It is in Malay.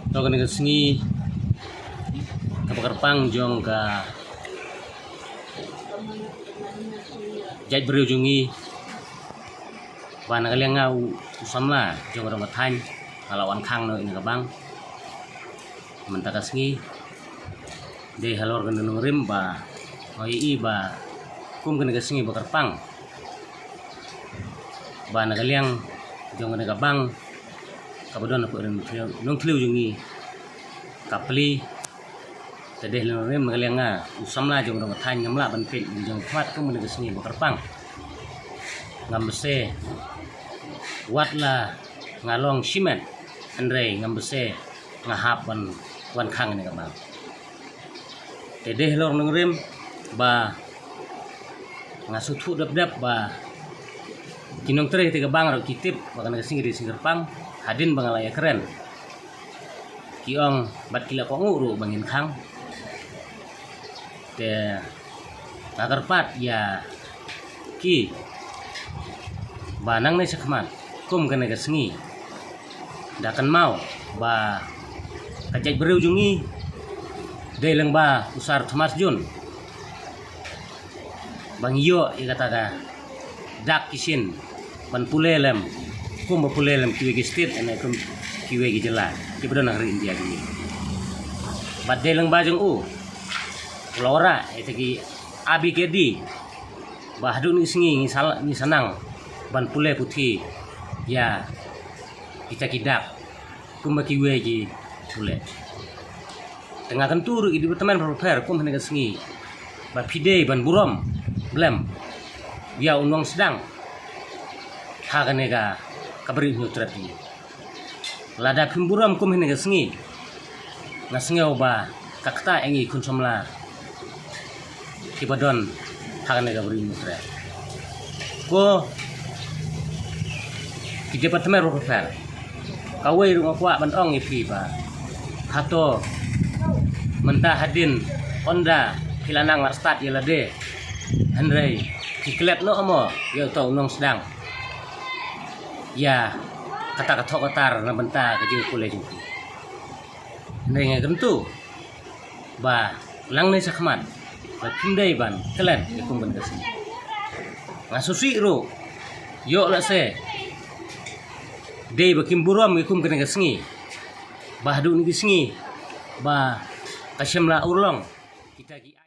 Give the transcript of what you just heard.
Token ke sengi kapakarpang jong ka jait berujungi wana kaliang ngau usamla jong orang mathan halawan khang no ini kabang mentaka sengi de halor kan rim ba oi ba kum kan ke sengi bakarpang wana kaliang jong kan kabang kabadon aku nong tliu jungi kapli tadeh rim kaliang nga usamla jong orang mathan ngamla ban pit jong kwat kum kan ke sengi bakarpang ngambese watla ngalong simen andre ngambese ngahap wan khang ni kabang tedeh lor nungrim ba ngasutu dap ba kinong tere tiga bang ro kitip bakan sing di singerpang hadin bangalaya keren kiong bat kila ko nguru bangin khang te nagarpat ya ki banang na sakmat kum kana gasengi dakan mau ba kajai berujungi deleng ba usar Thomas Jun bang iyo ikataga dak kisin ban pulelem kum ba pulelem kiwe gistit ene kum kiwe gijela kibdo nang ri India gini bat deleng ba jung lora etegi abi kedi bahdu ni sengi ni sanang ban pule putih ya kita kidak kumbaki weji pule tengah kentur di teman proper kum hendak sengi ba pide ban burom blem ya unong sedang haganega kabri nutrapi lada pimburam kum hendak sengi nasngeu ba kakta engi kunsomla kibadon haganega beri nutrapi ko di departemen rofer kawai rumah kuat bantong ipi ba hato mentah hadin onda kilanang start ya lade handrai kiklet no amo ya tau nong sedang ya kata katar na benta kajing kule jung ndai ngai gentu ba lang nei sakmat ba pindai ban kelen ikum ban kasih ngasusi ro yo la se dei bakim buram ikum kena sengi bahdu ni sengi ba kasyamla urlong kita